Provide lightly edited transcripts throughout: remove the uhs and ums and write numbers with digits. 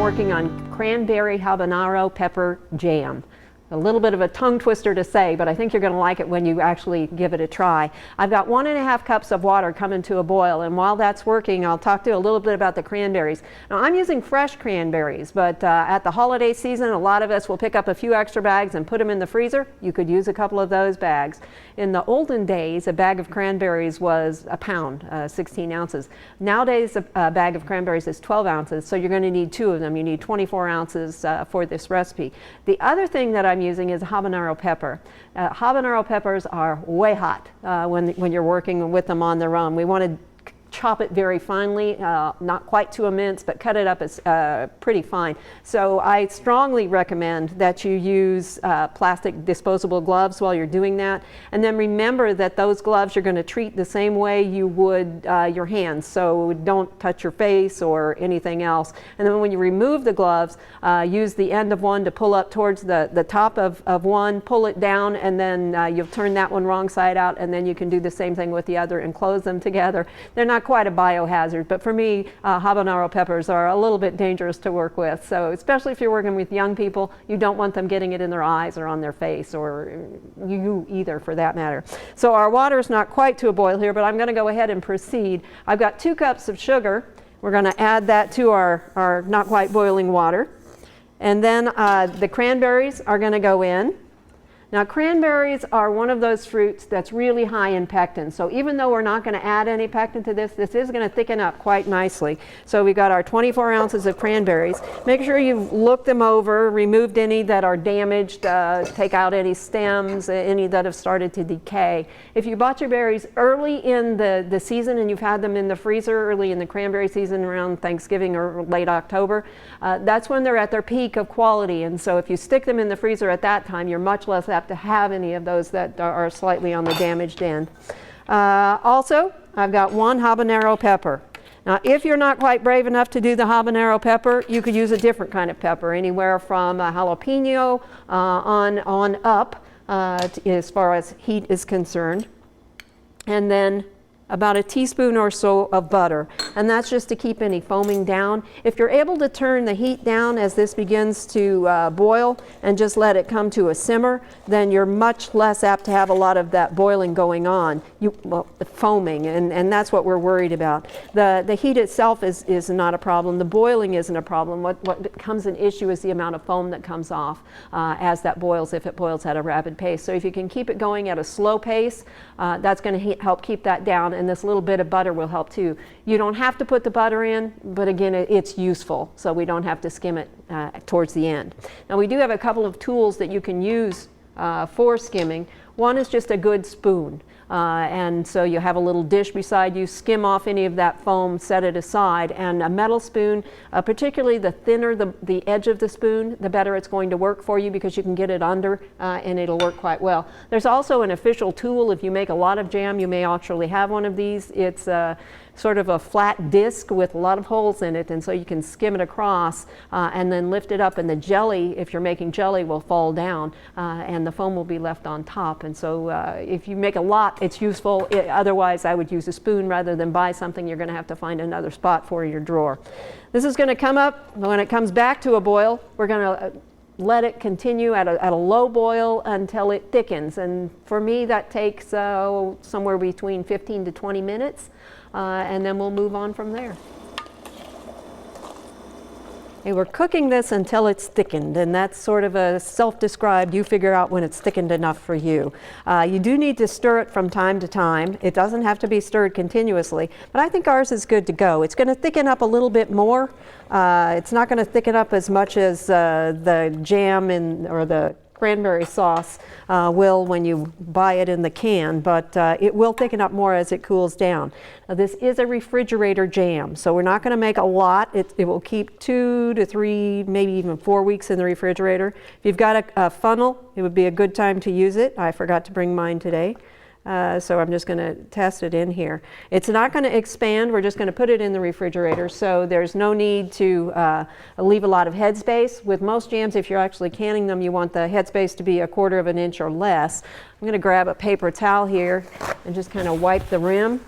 working on cranberry habanero pepper jam. A little bit of a tongue twister to say, but I think you're going to like it when you actually give it a try. I've got 1.5 cups of water coming to a boil, and while that's working, I'll talk to you a little bit about the cranberries. Now, I'm using fresh cranberries, but at the holiday season, a lot of us will pick up a few extra bags and put them in the freezer. You could use a couple of those bags. In the olden days, a bag of cranberries was a pound, 16 ounces. Nowadays, a bag of cranberries is 12 ounces, so you're going to need 2 of them. You need 24 ounces for this recipe. The other thing that I'm using is habanero pepper. Habanero peppers are way hot when you're working with them on their own. We want to chop it very finely, not quite to a mince, but cut it up as pretty fine. So I strongly recommend that you use plastic disposable gloves while you're doing that. And then remember that those gloves you're going to treat the same way you would your hands. So don't touch your face or anything else. And then when you remove the gloves, use the end of one to pull up towards the top of one, pull it down, and then you'll turn that one wrong side out, and then you can do the same thing with the other and close them together. They're not quite a biohazard, but for me, habanero peppers are a little bit dangerous to work with. So especially if you're working with young people, you don't want them getting it in their eyes or on their face, or you either for that matter. So our water is not quite to a boil here, but I'm going to go ahead and proceed. I've got 2 cups of sugar. We're going to add that to our not quite boiling water. And then the cranberries are going to go in. Now, cranberries are one of those fruits that's really high in pectin. So even though we're not going to add any pectin to this is going to thicken up quite nicely. So we've got our 24 ounces of cranberries. Make sure you've looked them over, removed any that are damaged, take out any stems, any that have started to decay. If you bought your berries early in the season and you've had them in the freezer early in the cranberry season around Thanksgiving or late October, that's when they're at their peak of quality. And so if you stick them in the freezer at that time, you're much less apt to have any of those that are slightly on the damaged end. Also, I've got 1 habanero pepper. Now, if you're not quite brave enough to do the habanero pepper, you could use a different kind of pepper, anywhere from a jalapeno on up as far as heat is concerned. And then about a teaspoon or so of butter, and that's just to keep any foaming down. If you're able to turn the heat down as this begins to boil and just let it come to a simmer, then you're much less apt to have a lot of that boiling going on, the foaming, and that's what we're worried about. The heat itself is not a problem. The boiling isn't a problem. What becomes an issue is the amount of foam that comes off as that boils, if it boils at a rapid pace. So if you can keep it going at a slow pace, that's going to help keep that down, and this little bit of butter will help too. You don't have to put the butter in, but again, it's useful, so we don't have to skim it towards the end. Now, we do have a couple of tools that you can use for skimming. One is just a good spoon. And so you have a little dish beside you, skim off any of that foam, set it aside, and a metal spoon, particularly the thinner the edge of the spoon, the better it's going to work for you, because you can get it under and it'll work quite well. There's also an official tool. If you make a lot of jam, you may actually have one of these. It's sort of a flat disc with a lot of holes in it, and so you can skim it across and then lift it up, and the jelly, if you're making jelly, will fall down and the foam will be left on top. And so if you make a lot, it's useful. Otherwise, I would use a spoon rather than buy something you're going to have to find another spot for in your drawer. This is going to come up. When it comes back to a boil, we're going to let it continue at a low boil until it thickens, and for me that takes somewhere between 15 to 20 minutes. And then we'll move on from there. Okay, we're cooking this until it's thickened, and that's sort of a self-described, you figure out when it's thickened enough for you. You do need to stir it from time to time. It doesn't have to be stirred continuously, but I think ours is good to go. It's going to thicken up a little bit more. It's not going to thicken up as much as the jam or the cranberry sauce will when you buy it in the can, but it will thicken up more as it cools down. Now, this is a refrigerator jam, so we're not going to make a lot. It will keep 2 to 3, maybe even 4 weeks in the refrigerator. If you've got a funnel, it would be a good time to use it. I forgot to bring mine today. So I'm just going to test it in here. It's not going to expand. We're just going to put it in the refrigerator, so there's no need to leave a lot of headspace. With most jams, if you're actually canning them, you want the headspace to be 1/4 of an inch or less. I'm going to grab a paper towel here and just kind of wipe the rim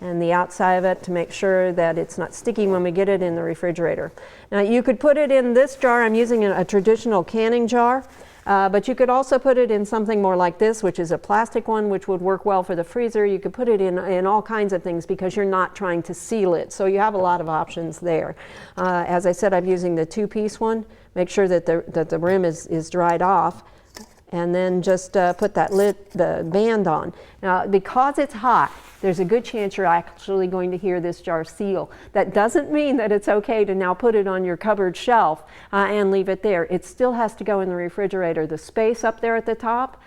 and the outside of it to make sure that it's not sticky when we get it in the refrigerator. Now you could put it in this jar. I'm using a traditional canning jar, but you could also put it in something more like this, which is a plastic one, which would work well for the freezer. You could put it in all kinds of things because you're not trying to seal it. So you have a lot of options there. As I said, I'm using the two-piece one. Make sure that the rim is dried off. And then just put the band on. Now, because it's hot, there's a good chance you're actually going to hear this jar seal. That doesn't mean that it's okay to now put it on your cupboard shelf and leave it there. It still has to go in the refrigerator. The space up there at the top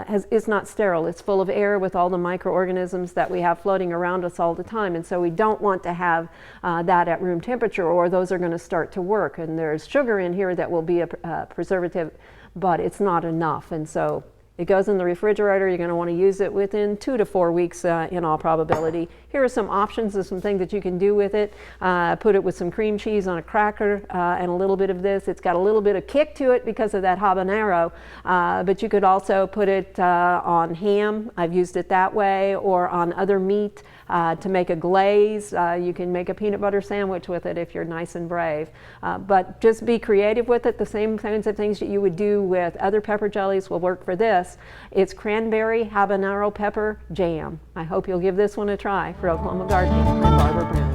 is not sterile. It's full of air with all the microorganisms that we have floating around us all the time. And so we don't want to have that at room temperature, or those are going to start to work. And there's sugar in here that will be a preservative, but it's not enough. And so it goes in the refrigerator. You're going to want to use it within 2 to 4 weeks in all probability. Here are some options of some things that you can do with it. Put it with some cream cheese on a cracker and a little bit of this. It's got a little bit of kick to it because of that habanero, but you could also put it on ham. I've used it that way, or on other meat to make a glaze. You can make a peanut butter sandwich with it if you're nice and brave. But just be creative with it. The same kinds of things that you would do with other pepper jellies will work for this. It's cranberry habanero pepper jam. I hope you'll give this one a try. For Oklahoma Gardening, I'm Barbara Brown.